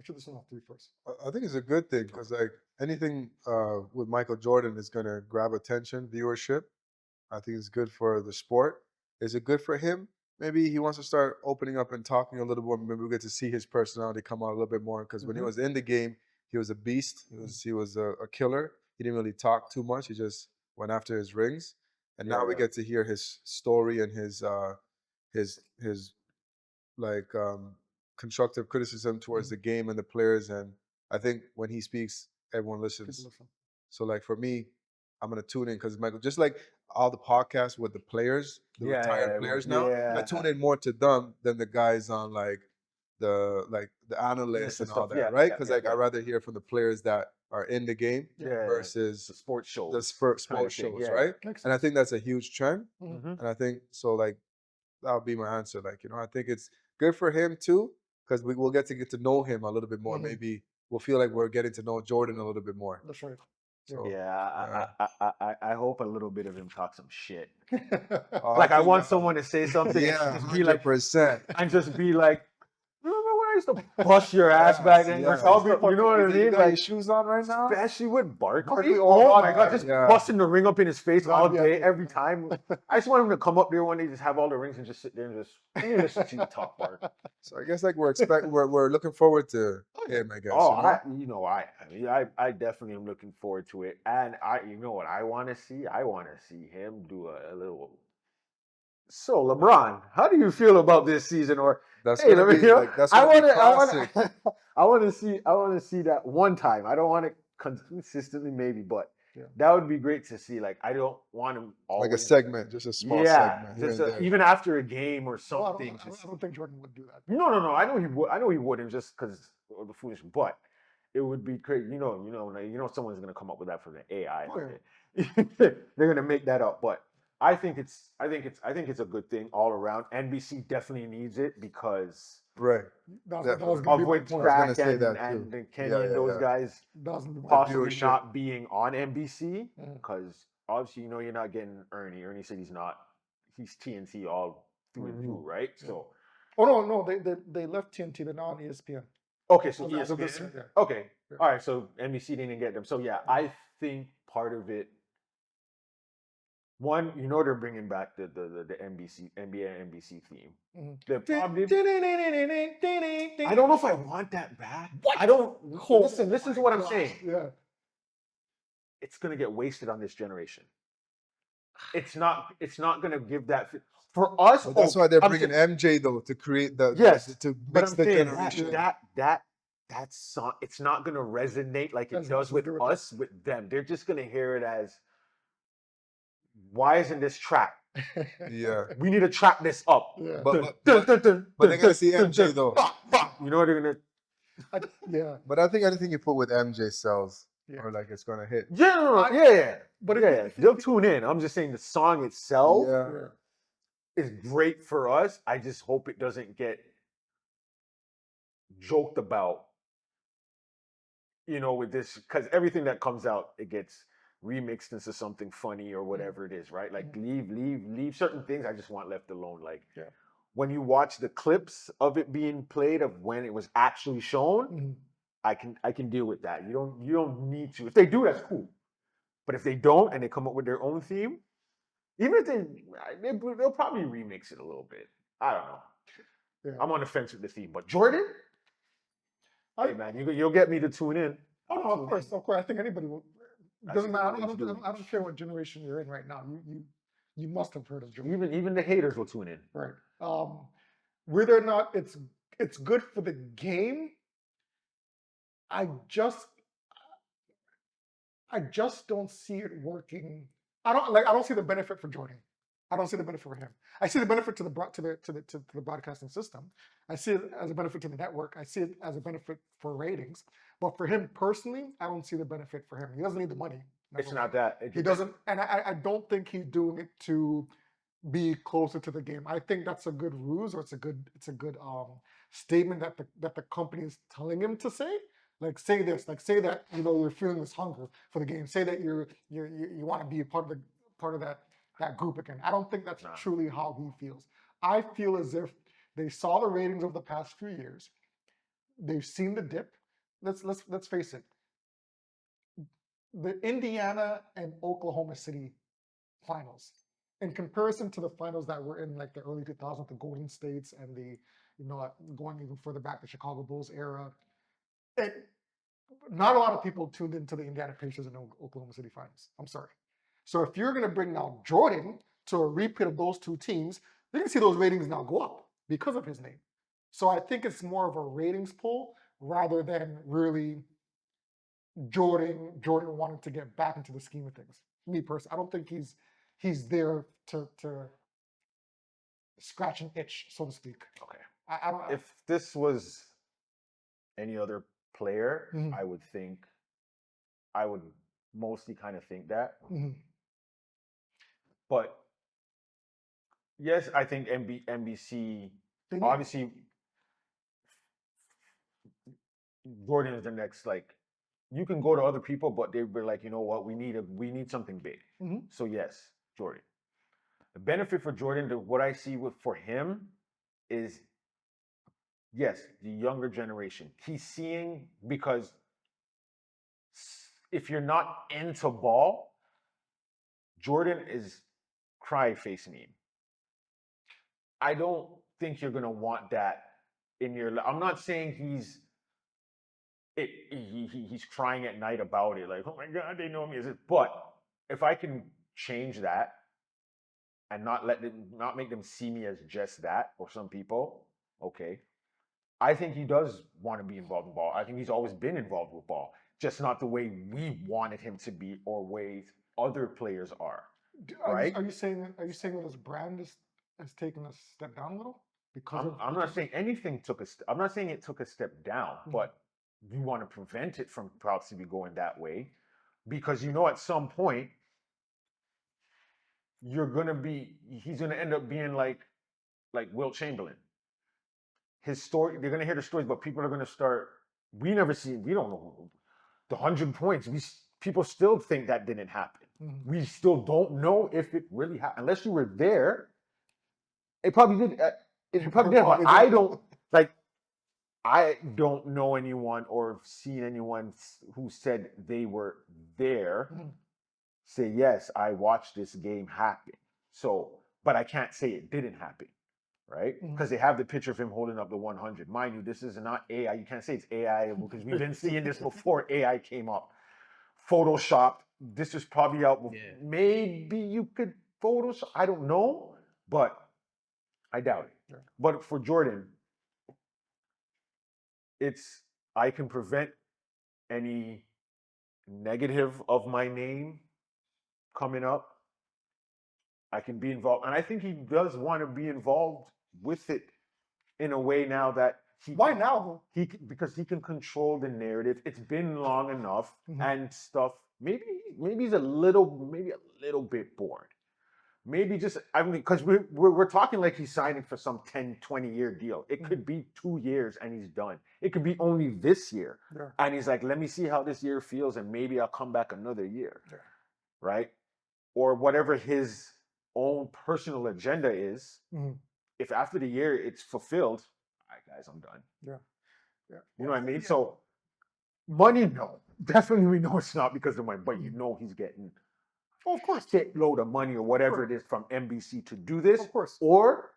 should listen to all three first. I think it's a good thing because like anything with Michael Jordan is going to grab attention, viewership. I think it's good for the sport. Is it good for him? Maybe he wants to start opening up and talking a little more. Maybe we get to see his personality come out a little bit more. Because when he was in the game, he was a beast. He was a killer. He didn't really talk too much. He just went after his rings. And now we get to hear his story and his like constructive criticism towards the game and the players. And I think when he speaks, everyone listens. So like for me, I'm gonna tune in because Michael, just like all the podcasts with the players, the retired players now, I tune in more to them than the guys on like the analysts and all that, right? Because like I'd rather hear from the players that are in the game versus the sports shows, the sports shows, right? And I think that's a huge trend. And I think so like that'll be my answer. Like, you know, I think it's good for him too, because we will get to know him a little bit more. Maybe we'll feel like we're getting to know Jordan a little bit more. That's right. So, I hope a little bit of him talk some shit. Like I want someone to say something. Yeah, and just be like, 100%. and just be like, remember when I used to bust your ass back then? Yes. You know what I mean? You got Like your shoes on right now? especially with Barkley. Oh, Oh my God, just busting the ring up in his face all Yeah. day, every time. I just want him to come up there one day, just have all the rings and just sit there and just listen to you talk, Bark. So I guess like we're looking forward to him, I guess. Oh, you know? I definitely am looking forward to it. And you know what I want to see? I want to see him do a little. So LeBron, how do you feel about this season? Or That's hey, gonna let me be hear. like that's gonna be classic. I want to see that one time. I don't want it consistently, maybe, but that would be great to see. Like I don't want him always Like a segment, just a small segment. just here and there. even after a game or something. I don't think Jordan would do that. No. I know he would. I know he wouldn't just because of the foolish. But it would be crazy. You know, someone's gonna come up with that for the AI. They're gonna make that up. But I think it's a good thing all around. NBC definitely needs it because Right. That was of gonna be my which point. Crack say and, that and too. Kenny Yeah, and those guys That was gonna be my possibly viewership. not being on NBC because obviously you're not getting Ernie. Ernie said he's TNT all through and through, right? So Oh no, they left TNT. They're now on ESPN. okay, so As of this ESPN. year, Okay, all right. So NBC didn't get them. So yeah, I think part of it. One, they're bringing back the NBC NBA NBC theme. They're probably, I don't know if I want that back. What? I don't. Listen to what I'm saying. Yeah. It's gonna get wasted on this generation. It's not gonna give that for us. But that's why they're bringing MJ though to create to mix the generation. That song, it's not gonna resonate like it does with us, with them. They're just gonna hear it as, why isn't this track? Yeah. We need to track this up. Yeah. But they're gonna see MJ though. You know what they're gonna. Yeah. But I think anything you put with MJ sells, or like it's gonna hit. Yeah. But they'll tune in. I'm just saying the song itself Yeah. is great for us. I just hope it doesn't get joked about. With this, because everything that comes out, it gets remixed into something funny or whatever it is, right? Like leave certain things I just want left alone. Like when you watch the clips of it being played of when it was actually shown, I can deal with that. You don't need to. If they do, that's cool. But if they don't and they come up with their own theme, even if they'll probably remix it a little bit. I don't know. Yeah. I'm on the fence with the theme, but Jordan, hey man, you'll get me to tune in. Oh no, of course. I think anybody will. Doesn't matter. I don't care what generation you're in right now. You must have heard of Jordan. Even the haters will tune in. Right. Whether or not it's good for the game, I just don't see it working. I don't see the benefit for Jordan. I don't see the benefit for him. I see the benefit to the broadcasting system. I see it as a benefit to the network. I see it as a benefit for ratings. But for him personally, I don't see the benefit for him. He doesn't need the money. It's not that. He doesn't, and I don't think he's doing it to be closer to the game. I think that's a good ruse, or it's a good statement that the company is telling him to say. Like say this, like say that you're feeling this hunger for the game. Say that you want to be a part of that group again. I don't think that's truly how he feels. I feel as if they saw the ratings over the past few years. they've seen the dip. Let's face it. The Indiana and Oklahoma City finals, in comparison to the finals that were in like the early 2000s, the Golden States and the, going even further back, the Chicago Bulls era, it, not a lot of people tuned into the Indiana Pacers and Oklahoma City finals. I'm sorry. So if you're going to bring now Jordan to a repeat of those two teams, you can see those ratings now go up because of his name. So I think it's more of a ratings pull rather than really Jordan wanting to get back into the scheme of things. Me personally, I don't think he's there to scratch an itch, so to speak. Okay. I don't. If this was any other player, Mhm. I would mostly kind of think that. Mhm. But yes, I think NBC They need- obviously Jordan is the next, like, you can go to other people, but they were like, you know what, we need something big. Mhm. So yes, Jordan. The benefit for Jordan, what I see for him is, yes, the younger generation. He's seeing, because if you're not into ball, Jordan is cry face meme. I don't think you're gonna want that in your. I'm not saying he's crying at night about it, like, oh my god, they know me as it. But if I can change that and not make them see me as just that, or some people, okay. I think he does want to be involved in ball. I think he's always been involved with ball, just not the way we wanted him to be or ways other players are. Right? Are you saying that his brand has taken a step down a little because I'm not saying anything took a. I'm not saying it took a step down, but you want to prevent it from possibly going that way, because at some point he's gonna end up being like Wilt Chamberlain. His story, they're gonna hear the stories, but people are gonna start. We don't know the 100 points. People still think that didn't happen. We still don't know if it really happened unless you were there. It probably did. It probably did, but I don't like. I don't know anyone or seen anyone who said they were there say, yes, I watched this game happen. So, but I can't say it didn't happen, right? Because they have the picture of him holding up the 100. Mind you, this is not AI. You can't say it's AI because we've been seeing this before AI came up. Photoshopped. This is probably out. Yeah. Maybe you could Photoshop. I don't know, but I doubt it. Yeah. But for Jordan, I can prevent any negative of my name coming up. I can be involved, and I think he does want to be involved with it in a way now that why now? Because he can control the narrative. It's been long enough and stuff. Maybe he's a little bit bored. Maybe just, I mean, because we're talking like he's signing for some 10, 20-year deal. It could be 2 years and he's done. It could be only this year. Yeah. And he's like, let me see how this year feels and maybe I'll come back another year. Yeah. Right? Or whatever his own personal agenda is. If after the year it's fulfilled, all right, guys, I'm done. Yeah. Yeah. You know what I mean? Yeah. So money, no. Definitely we know it's not because of money, but he's getting of course, shitload of money or whatever it is from NBC to do this. Of course. Or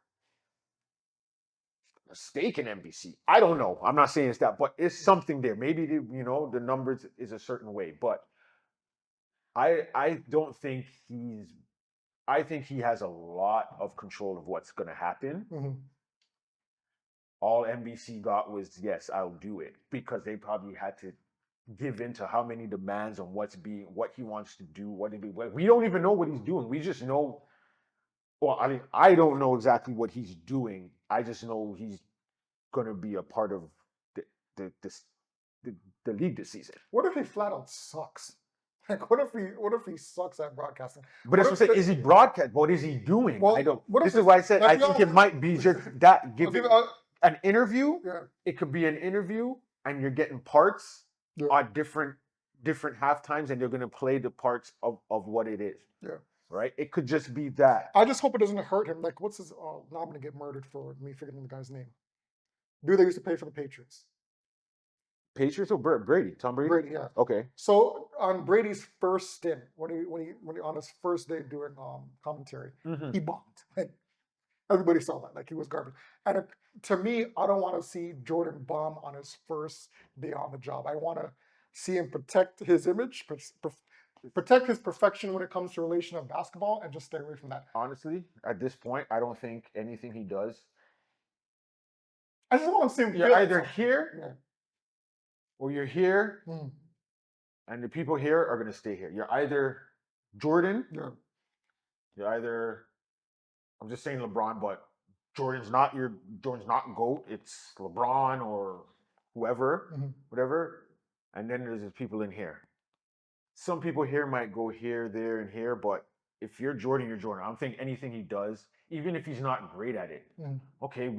a stake in NBC. I don't know. I'm not saying it's that, but it's something there. Maybe the numbers is a certain way, but I don't think I think he has a lot of control of what's going to happen. All NBC got was, yes, I'll do it, because they probably had to give into how many demands on what he wants to do, we don't even know what he's doing. We just know. Well, I mean, I don't know exactly what he's doing. I just know he's going to be a part of the league this season. What if he flat out sucks? Like, what if he sucks at broadcasting? But that's what I'm saying. Is he broadcast? What is he doing? Well, I don't. This is why I said I think it might be just that. Give an interview. Yeah. It could be an interview, and you're getting parts on different half times, and you're going to play the parts of what it is. Yeah. Right? It could just be that. I just hope it doesn't hurt him. Like, what's his? Now I'm going to get murdered for me forgetting the guy's name. Dude, they used to play for the Patriots. Patriots or Brady? Tom Brady? Brady, yeah. Okay. So on Brady's first stint, when he on his first day doing commentary, Mhm. he bombed. Like everybody saw that, like he was garbage. And to me, I don't want to see Jordan bomb on his first day on the job. I want to see him protect his image, protect his perfection when it comes to relation of basketball, and just stay away from that. Honestly, at this point, I don't think anything he does. I just want to see him. You're feel either something. here Yeah. or you're here, Mm. and the people here are going to stay here. You're either Jordan, Yeah. you're either, I'm just saying LeBron, but Jordan's not GOAT. It's LeBron or whoever, Mhm. whatever. And then there's people in here. Some people here might go here, there, and here, but if you're Jordan, you're Jordan. I don't think anything he does, even if he's not great at it. Mm. Okay,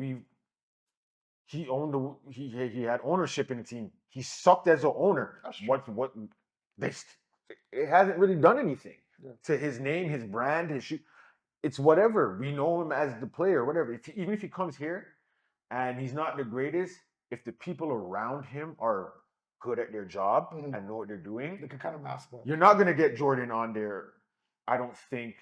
he had ownership in the team. He sucked as an owner. That's true. What they it hasn't really done anything Yeah. to his name, his brand, his shoe. It's whatever. We know him as the player, whatever. Even if he comes here and he's not the greatest, if the people around him are good at their job Mhm. and know what they're doing, They can kind of mask that. you're not going to get Jordan on there, I don't think,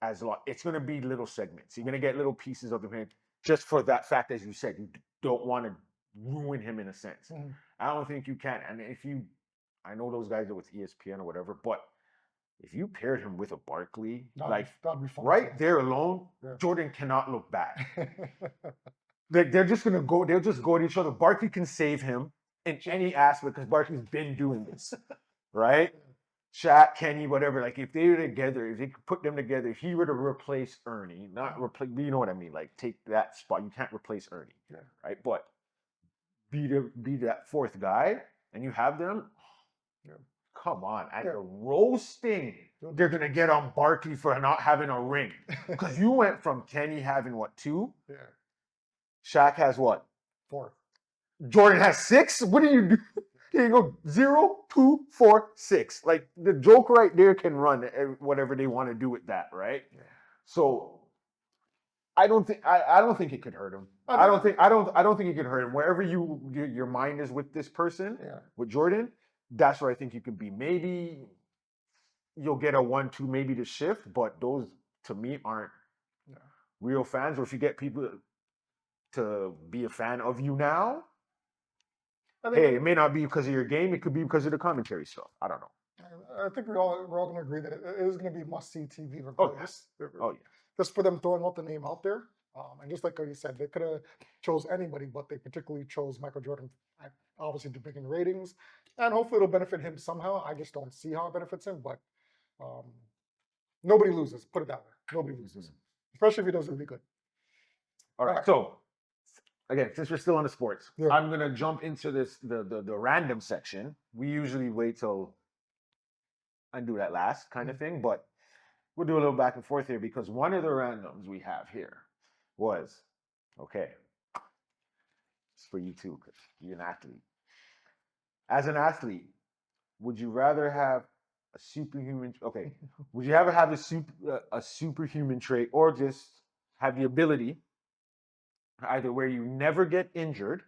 as a lot. It's going to be little segments. You're going to get little pieces of him just for that fact, as you said, you don't want to ruin him in a sense. Mhm. I don't think you can. And I know those guys are with ESPN or whatever, but if you paired him with a Barkley, That'd be fun. right there alone, Yeah. Jordan cannot look bad. They're just gonna go. They'll just go at each other. Barkley can save him in any aspect because Barkley's been doing this, right? Shaq, Kenny, whatever. Like if they were together, if they could put them together, if he were to replace Ernie, not replace, you know what I mean? Like take that spot. You can't replace Ernie, Yeah. right? But be that fourth guy, and you have them. Yeah. Come on, at Yeah. the roasting, they're gonna get on Barkley for not having a ring because you went from Kenny having what 2, Yeah. Shaq has what? 4. Jordan has 6. What do you do? Here you go 0, 2, 4, 6. Like the joke right there can run whatever they want to do with that, right? Yeah. So I don't think it could hurt him. I don't think it could hurt him. Wherever your mind is with this person, Yeah. with Jordan, that's where I think you could be. Maybe you'll get a 1-2, maybe to shift, but those to me aren't real fans. Or if you get people to be a fan of you now, hey, it may not be because of your game. It could be because of the commentary stuff. I don't know. I think we're all going to agree that it is going to be must see TV regardless. Oh yeah. Just for them throwing out the name out there, and just like you said, they could have chose anybody, but they particularly chose Michael Jordan, obviously to bring in ratings, and hopefully it'll benefit him somehow. I just don't see how it benefits him, but nobody loses. Put it that way. Nobody loses, especially if he does really good. All right. So again, since we're still on the sports, Yeah. I'm gonna jump into the random section. We usually wait till and do that last kind of thing, but we'll do a little back and forth here because one of the randoms we have here was okay. It's for you too, because you're an athlete. As an athlete, would you rather have a superhuman? Okay, would you ever have a superhuman trait, or just have the ability either where you never get injured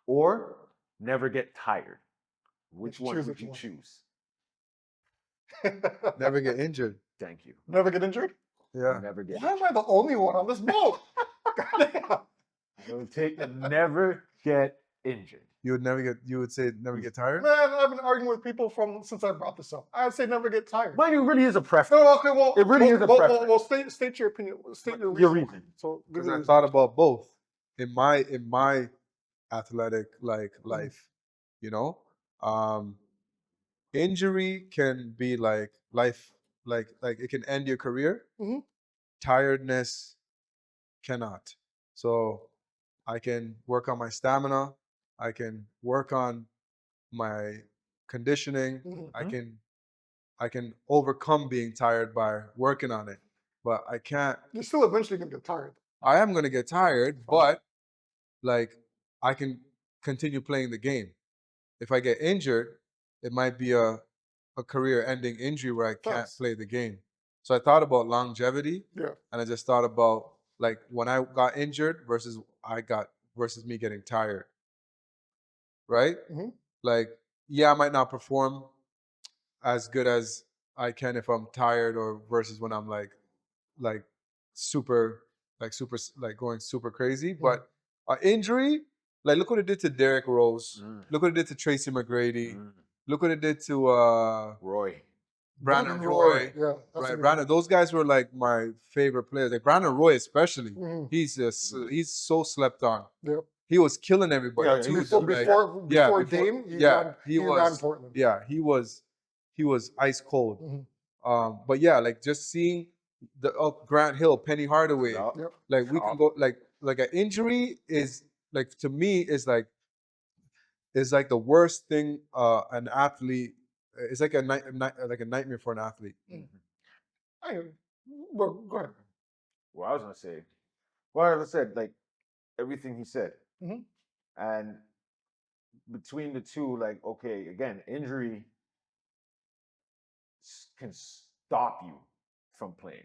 or never get tired? Which one would you choose? Never get injured. Thank you. Never get injured? Yeah. Never get Why am I the only one on this boat? It'll take never get injured. You would say never get tired? Man, I've been arguing with people since I brought this up. I'd say never get tired. But it really is a preference. No, okay, well, It really is a preference. Well, state your opinion. State your reason. So, Because I thought about both in my athletic life, you know. Injury can be like life, like it can end your career. Mhm. Tiredness cannot. So I can work on my stamina. I can work on my conditioning. Mhm. I can overcome being tired by working on it. But I can't. You're still eventually gonna get tired. I am gonna get tired, but like I can continue playing the game. If I get injured, it might be a career-ending injury where I can't play the game. So I thought about longevity, and I just thought about like when I got injured versus me getting tired, right? Like, yeah, I might not perform as good as I can if I'm tired or versus when I'm like super like going super crazy. But injury, like look what it did to Derrick Rose. Look what it did to Tracy McGrady. Look what it did to Roy. Brandon Roy. Yeah, that's a Right, good Brandon. Those guys were like my favorite players. Like Brandon Roy, especially. one. He's so slept on. Yep. He was killing everybody Yeah, he too. was though, super like, slept. Before Dame, he ran Portland. Yeah, he was ice cold. Mhm. But yeah, like just seeing the Grant Hill, Penny Hardaway, Yeah. Yep. like we can go like an injury is like to me is like the worst thing an athlete. It's like like a nightmare for an athlete. I, well, go ahead. Well, I was gonna say, well, as I said, like everything he said, Mhm. and between the two, like, okay, again, injury can stop you from playing.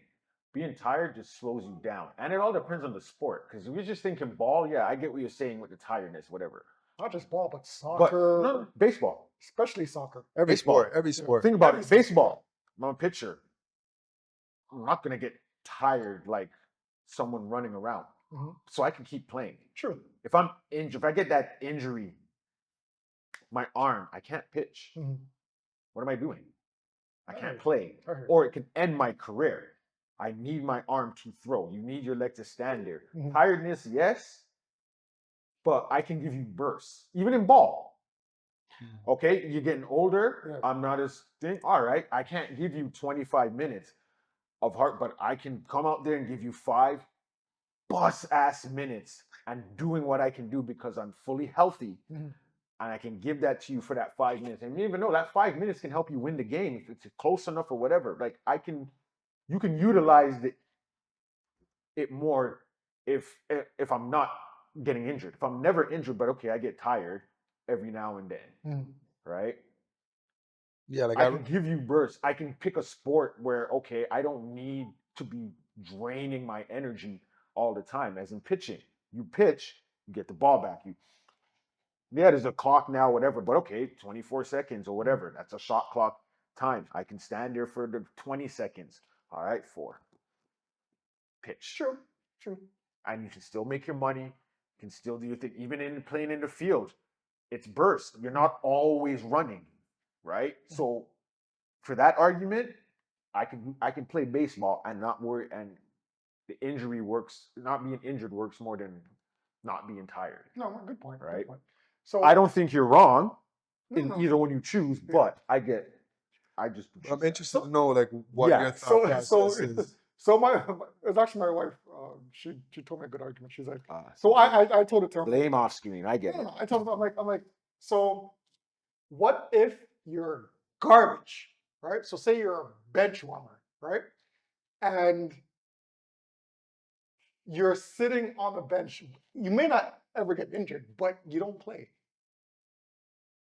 Being tired just slows you down, and it all depends on the sport. Because if you're just thinking ball, yeah, I get what you're saying with the tiredness, whatever. Not just ball, but But soccer, no, baseball. especially soccer. Every Baseball. sport, every sport. Think about Every it. sport. Baseball. I'm a pitcher. I'm not gonna get tired like someone running around, Mhm. so I can keep playing. True. If I'm injured, if I get that injury, my arm, I can't pitch. Mhm. What am I doing? I I heard can't you. play, I heard you. or it can end my career. I need my arm to throw. You need your leg to stand there. Mhm. Tiredness, yes, but I can give you bursts, even in ball. Okay, you're getting older. Yeah. I'm not as thin. All right, I can't give you 25 minutes of heart, but I can come out there and give you 5 bus ass minutes and doing what I can do because I'm fully healthy. Mhm. And I can give that to you for that 5 minutes. And you even know that 5 minutes can help you win the game if it's close enough or whatever. Like you can utilize it more if I'm not getting injured. If I'm never injured, but okay, I get tired every now and then, Mhm. right? Yeah, like I can give you bursts. I can pick a sport where okay, I don't need to be draining my energy all the time. As in pitching, you pitch, you get the ball back. There's a clock now, whatever, but okay, 24 seconds or whatever. That's a shot clock time. I can stand there for the 20 seconds. All right, 4. Pitch. True. True. And you can still make your money. You can still do your thing. Even in playing in the field, it's burst. You're not always running, right? So for that argument, I can play baseball and not worry, and the injury works. Not being injured works more than not being tired. No, good point. Right. Good point. So I don't think you're wrong No, in no. either one you choose, Yeah. but I just choose I'm that. interested to know like what Yeah, your thought process so is. so my it's actually my wife. She told me a good argument. She's like, Uh, so I told it to her. blame off screen. I get No, it. no, I told her I'm like, so what if you're garbage, right? So say you're a bench warmer, right? And you're sitting on the bench. You may not ever get injured, but you don't play.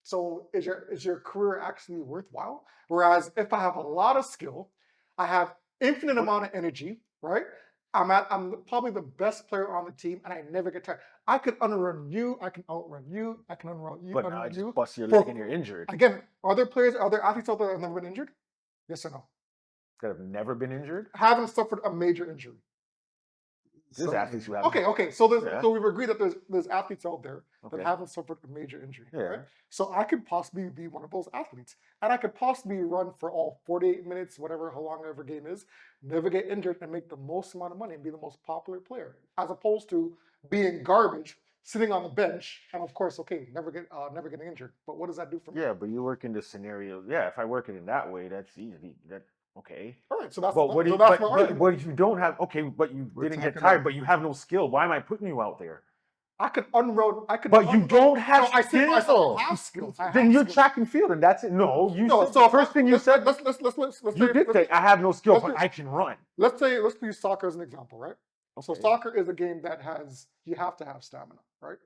So is your career actually worthwhile? Whereas if I have a lot of skill, I have infinite amount of energy, right? I'm probably the best player on the team, and I never get tired. I could unrun you, I can outrun you, I can unrun you, But now I unrun just you. bust your For- leg and you're injured. Again, are there athletes out there that have never been injured? Yes or no? That have never been injured. Haven't suffered a major injury. There's Some- athletes who haven't. Okay. So Yeah. so we've agreed that there's athletes out there that Okay. haven't suffered a major injury. Yeah. Right? So I could possibly be one of those athletes, and I could possibly run for all 48 minutes, whatever how long every game is, never get injured, and make the most amount of money and be the most popular player, as opposed to being garbage, sitting on the bench, and of course, okay, never getting injured. But what does that do for me? Yeah, but you work in the scenario. Yeah, if I work it in that way, that's easy. That okay. All right, so that's But what do so you, that's my argument. but if you don't have okay, but you We're didn't get talking tired, about- but you have no skill. Why am I putting you out there? I could unroad. I could. But you unroad- don't have No, I said I skill. have skill. I Then have you're skill. track and field, and that's it. No, you No, said so the first thing you said. let's You say, did let's- say I have no skill, let's but do- I can run. let's use soccer as an example, right? So Okay. soccer is a game that you have to have stamina, right?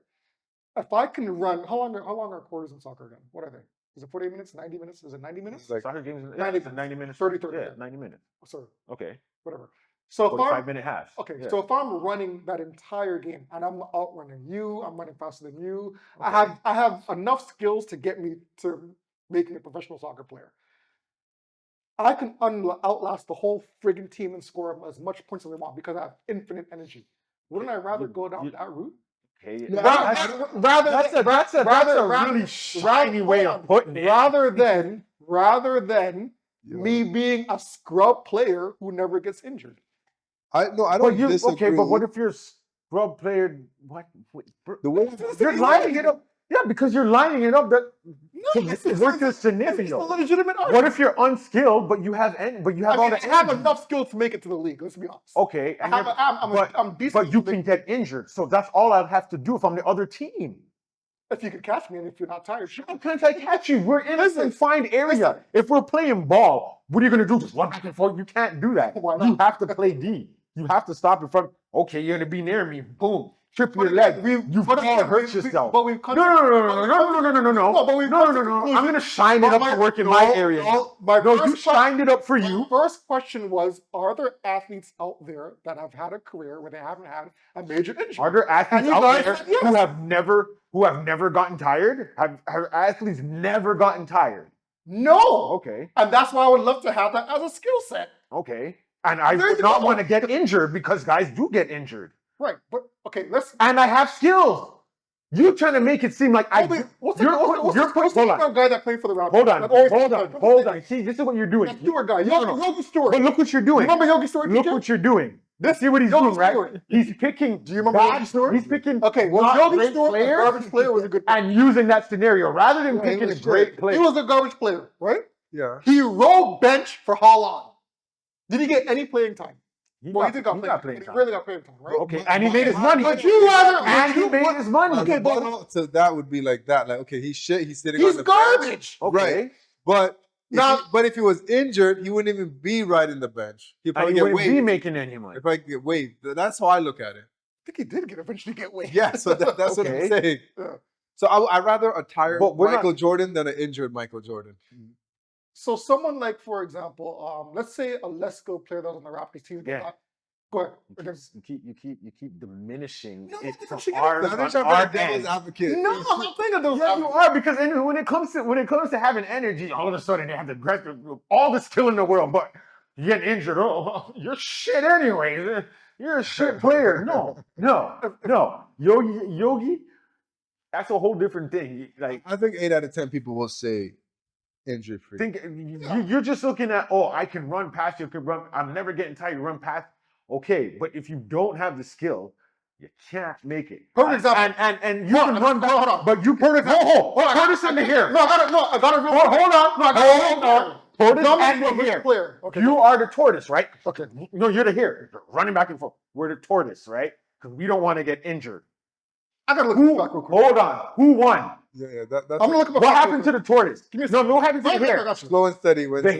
If I can run, how long are quarters in soccer again? What are they? Is it 40 minutes, 90 minutes? Is it 90 minutes? Like Soccer games, 90 90 minutes. 30, Yeah, yeah. 90 minutes. Oh, sorry, Okay. whatever. So if 45-minute halves. okay, Yeah. so if I'm running that entire game and I'm outrunning you, I'm running faster than you, Okay. I have enough skills to get me to make me a professional soccer player. I can outlast the whole friggin' team and score as much points as I want because I have infinite energy. Wouldn't I rather go down that route? Okay. No, That's a really shiny way of putting it. Rather than Yeah. me being a scrub player who never gets injured. I don't disagree. Okay, but what if you're a scrub player? What? The way You're lining it up. Yeah, because you're lining it up that It's to work this a scenario. legitimate argument. What if you're unskilled but you have all the I have energy? enough skill to make it to the league. Let's be honest. Okay, and I'm decent. but you can get injured, so that's all I'd have to do if I'm the other team. If you can catch me and if you're not tired. How can't I catch you? We're in a confined area. If we're playing ball, what are you gonna do? Just run back and forth? You can't do that. Why not? You have to play D. You have to stop in front. Okay, you're gonna be near me. Boom. Trip your leg. You fall, hurt yourself. But we've No. I'm gonna shine it up to work in my area. You shined it up for you. My first question was: are there athletes out there that have had a career where they haven't had a major injury? Are there athletes you out guys there said yes. who have never gotten tired? Have athletes never gotten tired? No. Okay. And that's why I would love to have that as a skill set. Okay. And I There would you not go. want to get injured because guys do get injured. Right. But okay, let's. And I have skills. You're trying to make it seem like What's the guy that played for the Raptors? Hold on. See, this is what you're doing. That Stewart guy. Yogi Stewart. But look what you're doing. You remember Yogi Stewart? Look what you're doing. See what he's Yogi doing, right? Stewart. He's picking. Do you remember Yogi Stewart? He's picking. Okay, well, not Yogi great Stewart, a players, garbage player, was a good player. and using that scenario rather than Yeah, he picking a was great good. player. He was a garbage player, right? Yeah. He rode bench for how long? Did he get any playing time? He got playing time. He really got playing time, right? Okay, and he made his money. But you rather, and he made his money. Okay, but so that would be like that. Like, okay, he's shit. He's sitting on he's the garbage. bench. Okay. Right. But Now- if he was injured, he wouldn't even be riding the bench. He'd And probably he get wouldn't be waived. making any money. If I get waived, that's how I look at it. I think he did eventually get waived. Yeah, so that's what I'm Okay. saying. Yeah. So I'd rather a tired But we're Michael Jordan than an injured Michael Jordan. So someone like, for example, let's say a less skilled player that was on the Raptors team. Yeah. Go ahead. You keep diminishing No, it I'm from diminishing our, anything. I'm on trying our to be devil's end. advocate. No, I'm not thinking of those. Yeah, you are, because when it comes to having energy, all of a sudden they have the best, all the skill in the world, but you get injured. Oh, you're shit anyway. You're a shit player. No. Yogi, that's a whole different thing. Like, I think 8 out of 10 people will say injury free. you're just looking at, oh, I can run past you. I'm never getting tired. You run past. Okay, but if you don't have the skill, you can't make it. Perfect example. And you can run back. Hold on. But you put it. Hold on. Put this in the here. No, I got it. Hold on. Tortoise and the Which hare. player? Okay. You are the tortoise, right? Okay. No, you're the hare. You're running back and forth. We're the tortoise, right? Because we don't want to get injured. I gotta look at this back real quick. Hold on. Who won? Yeah, that's I'm gonna look at my What happened to the tortoise? No, what happened to the I hare? got you. slow and steady. Wins The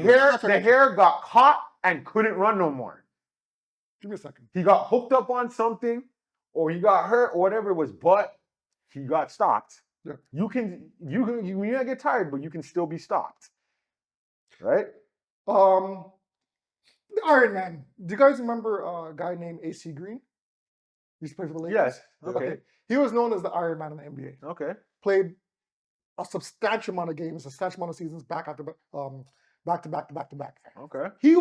the hare got caught and couldn't run no more. Give me a second. He got hooked up on something, or he got hurt, or whatever it was, but he got stopped. Yeah. You may not get tired, but you can still be stopped. Right? The Iron Man. Do you guys remember a guy named AC Green? He used to play for the Lakers. Yes. Okay. He was known as the Iron Man in the NBA. Okay. Played a substantial amount of games, a substantial amount of seasons back to back. Okay. He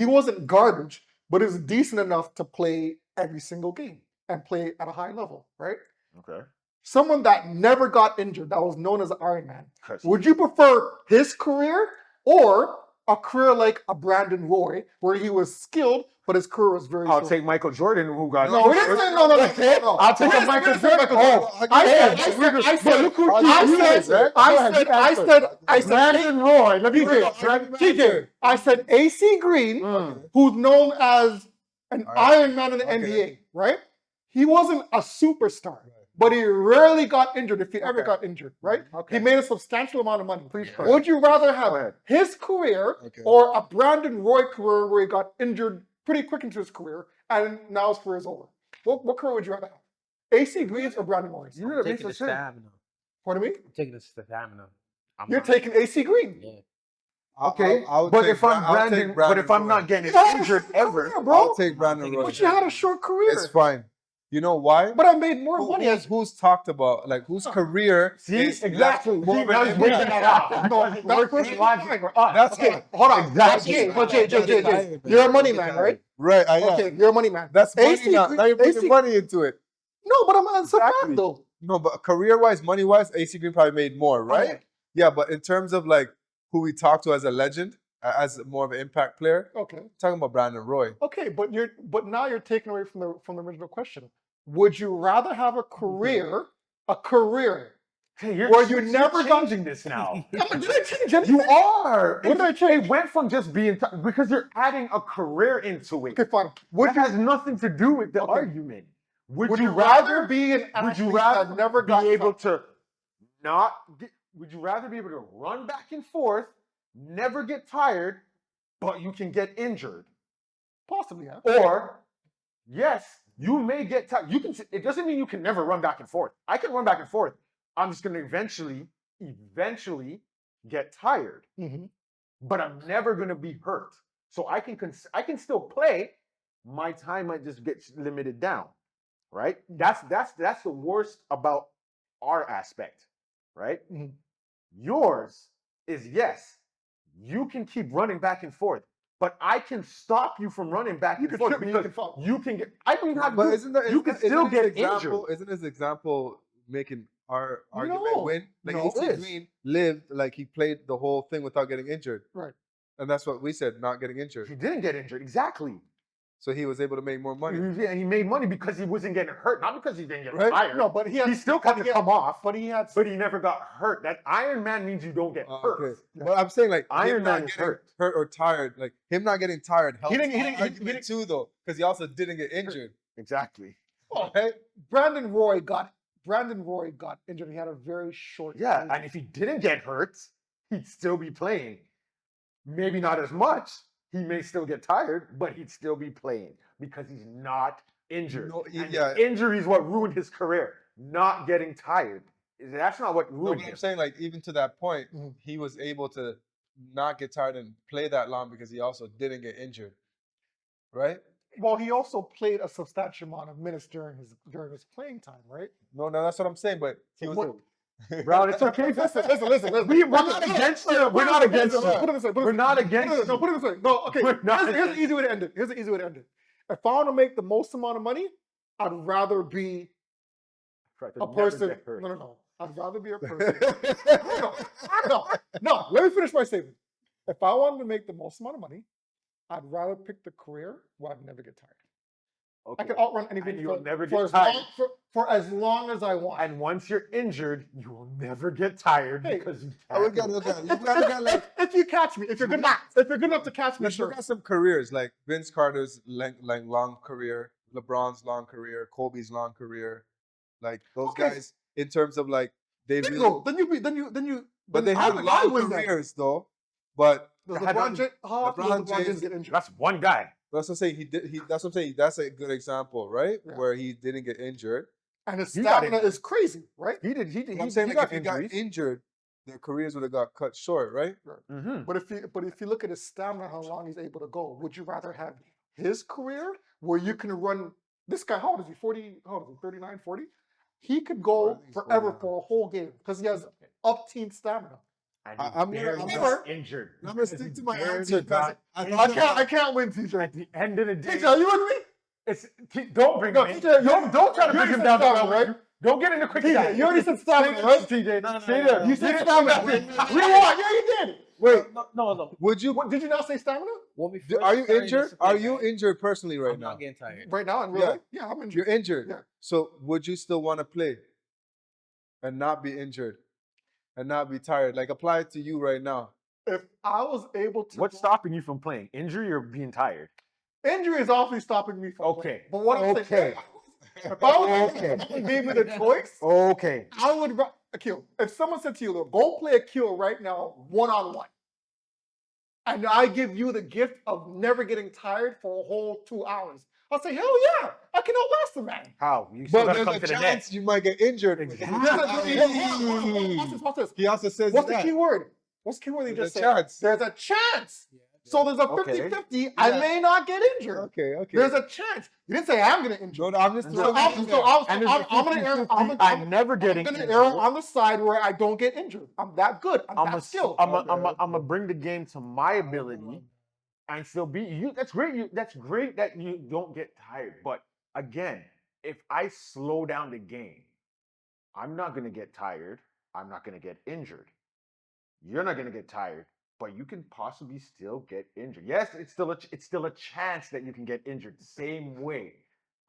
wasn't garbage, but he was decent enough to play every single game and play at a high level, right? Okay. Someone that never got injured, that was known as the Iron Man. Would you prefer his career or a career like a Brandon Roy, where he was skilled, but his career was very I'll short? take Michael Jordan, who got No, we didn't say no. I'll take a Michael Jordan. I said Brandon Roy. Let me TJ. I said AC Green, who's known as an Iron Man in the NBA, right? He wasn't a superstar, but he rarely got injured, if he ever got injured, right? Okay. He made a substantial amount of money. Please. Would you rather Go have ahead. his career or a Brandon Roy career where he got injured pretty quick into his career and now his career is over? What career would you rather have? AC Green's or Brandon Roy's? You're Taking the stamina. Pardon me? I'm taking the stamina. You're taking AC Green. Yeah. Okay, I would but take if I'm I'll take Brandon, but if I'm Roy. not getting You had a injured short ever, career, bro. I'll take Brandon thinking Roy. But you had a short career. It's fine. You know why? But I made more money. Who's talked about, like, whose career see, is exactly. left more See, of an now he's waving impact? that off. No, That's that working person's logic fine. for us. That's Okay, fine. hold on. Exactly. Jay, you're a money man, right? Right, I am. Okay, you're a money man. That's money AC now. Now you're putting AC money into it. No, but it's a fact Exactly. though. No, but career-wise, money-wise, AC Green probably made more, right? Okay. Yeah, but in terms of like who we talk to as a legend, as more of an impact player, Okay. talking about Brandon Roy. Okay, but now you're taking away from the original question. Would you rather have a career Hey, where you never got changing this now. Did I change anything? You are. What did I change? It went from just being because you're adding a career into it. Okay, fine. That has nothing to do with the Okay. argument. Would you rather be an Would you athlete rather that never be got able cut? to not get, would you rather be able to run back and forth, never get tired, but you can get injured? Possibly, yeah. Or yes, you may get tired. You can. It doesn't mean you can never run back and forth. I can run back and forth. I'm just going to eventually get tired, Mm-hmm. but I'm never going to be hurt. So I can still play. My time might just get limited down, right? That's the worst about our aspect, right? Mhm. Yours is yes, you can keep running back and forth, but I can stop you from running back You and can forth trip me, you because can fall. you can get. I don't even have. But to, you can still get injured. Isn't his example making our argument No. win? Like No, AC it is. Green lived like he played the whole thing without getting injured. Right. And that's what we said, not getting injured. He didn't get injured, exactly. So he was able to make more money. And he made money because he wasn't getting hurt, not because he didn't get Right? tired. No, but he still got to come off, but he had. but he never got hurt. That Iron Man means you don't get hurt. Okay. But I'm saying like Iron him Man not is getting hurt. or tired, like him not getting tired helps. He didn't- our argument too though, because he also didn't get injured. Exactly. Right? Brandon Roy got injured. He had a very short. Yeah, career. and if he didn't get hurt, he'd still be playing. Maybe not as much. He may still get tired, but he'd still be playing because he's not injured. No, And yeah. the injury is what ruined his career. Not getting tired. That's not what No, ruined but him. I'm saying like even to that point, Mhm. he was able to not get tired and play that long because he also didn't get injured. Right? Well, he also played a substantial amount of minutes during his playing time, right? No, that's what I'm saying. But he was Bro, it's okay. Listen. We're not against you. We're not against you. Put it this way. We're not against you. No, put it this way. No, okay. We're not Here's the easy way to end it. If I want to make the most amount of money, I'd rather be a person. No. I'd rather be a person. No. Let me finish my statement. If I wanted to make the most amount of money, I'd rather pick the career where I'd never get tired. Okay. I can outrun anything And you'll never for get as tired. for as long as I want. And once you're injured, you will never get tired Hey, because you we can't. gotta look at it. You gotta like if you catch me, if you're good enough to catch me, let's sure. look at some careers like Vince Carter's long career, LeBron's long career, Kobe's long career, like those Okay. guys in terms of like they really, Bingo. Then you. but they then have I long win then. careers though. But Does Had LeBron James, how often does LeBron LeBron James James- get injured? That's one guy. that's what I'm saying. That's what I'm saying. That's a good example, right? Yeah. Where he didn't get injured. And his He got stamina injured. is crazy, right? He did. I'm saying like if he injuries. got injured, their careers would have got cut short, right? Mm-hmm. But if you look at his stamina, how long he's able to go, would you rather have his career where you can run? This guy, how old is he? 40? How old is he? 39, 40? He could I go think he's forever 49. for a whole game because he has up-teen stamina. And I'm he gonna- barely I'm got gonna- injured. I'm gonna stick to my Barely answer because got I can't win, TJ. At the end of the day, TJ, are you with me? it's don't bring No, him in. TJ, Don't try to you bring him said down to stamina, level. right? Don't get into quick TJ, shot. you already said stamina, right? TJ, No, stay no, there. no. You said didn't- stamina. didn't- We won. Yeah, you did. wait, No. would you? What, did you not say stamina? When we Do- first Are you started injured? discipline, Are you right, injured personally right I'm now? not getting tired. Right now, in real Yeah. life? Yeah, I'm injured. You're injured. Yeah. So would you still want to play and not be injured and not be tired? Like apply it to you right now. If I was able to, What's stopping you from playing? Injury or being tired? injury is awfully stopping me from playing. Okay. But what I'm Okay. saying, if I was Okay. gave me the choice, Okay. I would a kill. If someone said to you, "Look, go play a kill right now, 1-on-1," and I give you the gift of never getting tired for a whole 2 hours, I'll say, "Hell yeah, I can outlast the man." How? You still But gotta there's come a to the net. chance you might get injured. Exactly. Watch this. He also says What's the that. key word? What's Kimberly There's just a said? chance. There's a chance. Yeah. So there's a Okay. 50-50. I Yeah. may not get injured. Okay. There's a chance. You didn't say I'm gonna injure. No, no, I'm just And throwing So it in there. And there's a I'm gonna err. 50-50, I never get I'm gonna injured. err on the side where I don't get injured. I'm that good. I'm that skilled. I'm Okay, gonna bring the game to my ability and still beat you. That's great. That's great that you don't get tired. But again, if I slow down the game, I'm not gonna get tired. I'm not gonna get injured. You're not gonna get tired, but you can possibly still get injured. Yes, it's still a chance that you can get injured. Same way,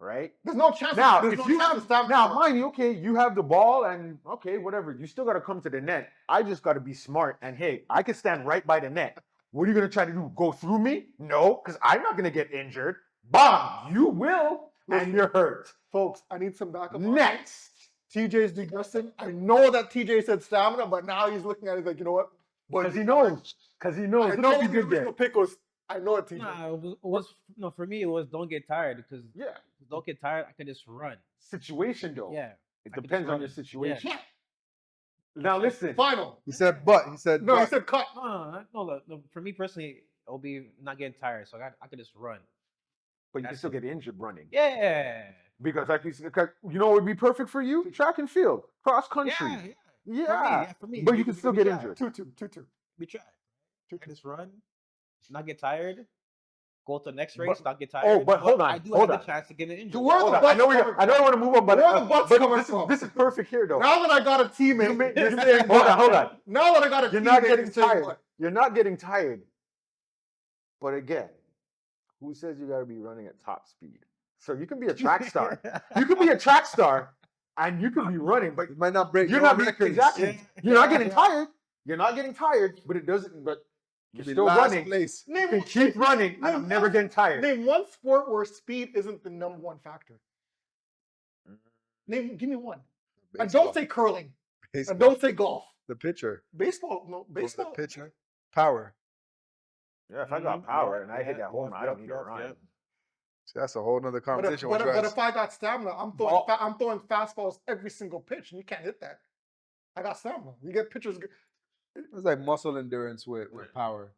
right? There's no chance. Now, there's if no you chance have to stamina now, for it. mind you, okay, you have the ball and okay, whatever. You still got to come to the net. I just got to be smart and hey, I can stand right by the net. What are you gonna try to do? Go through me? No, because I'm not gonna get injured. Bomb, you will, and you're hurt. Folks, I need some backup. on Next, TJ's digressing. I know that TJ said stamina, but now he's looking at it like, you know what? because he knows. Because he knows. I Look know what he what the did there. original pick was. I know it, TJ. Nah, it was no, for me it was don't get tired because Yeah. don't get tired. I can just run. Situation though. Yeah. It I could depends just on your run. situation. Yeah. Now listen. Final. He said, but. He said, No, but. he said cut. No, for me personally, it'll be not getting tired, so I could just run. But you can That's still it. get injured running. Yeah. Because like you know what would be perfect for you? Track and field, cross country. Yeah. For me. But you can still get try. injured. 2-2. We try. Two, I two. just run, not get tired, go to the next But- race, not get tired. but hold on, I do hold have on. the chance to get an injury. Where Hold the on. I butts know coming I don't want to move on, but, Where the butts coming from? this is perfect here though. Now that I got a teammate, You you're saying hold what? on, hold on. Now that I got a You're teammate, not getting you're saying tired. what? You're not getting tired. But again, who says you got to be running at top speed? So you can be a track star. You can be a track star, and you can be running, but It might not break you're no not records. exactly. You're not getting tired. You're not getting tired, but it doesn't. But you're Could be still last running. place. You can keep running, and I'm never getting tired. Name one sport where speed isn't the number one factor. Give me one. And Baseball. don't say curling. Baseball. And don't say golf. The pitcher. Baseball, no. The Baseball. pitcher. Power. Yeah, if I got power and I hit that home, I don't need to run. See, that's a whole nother conversation. But with if I got stamina, I'm throwing fastballs every single pitch, and you can't hit that. I got stamina. You get pitchers. It's like muscle endurance with power.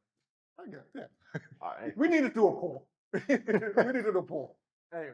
I get it. Yeah. All right. We need to do a poll. We need to do a poll. Anyways.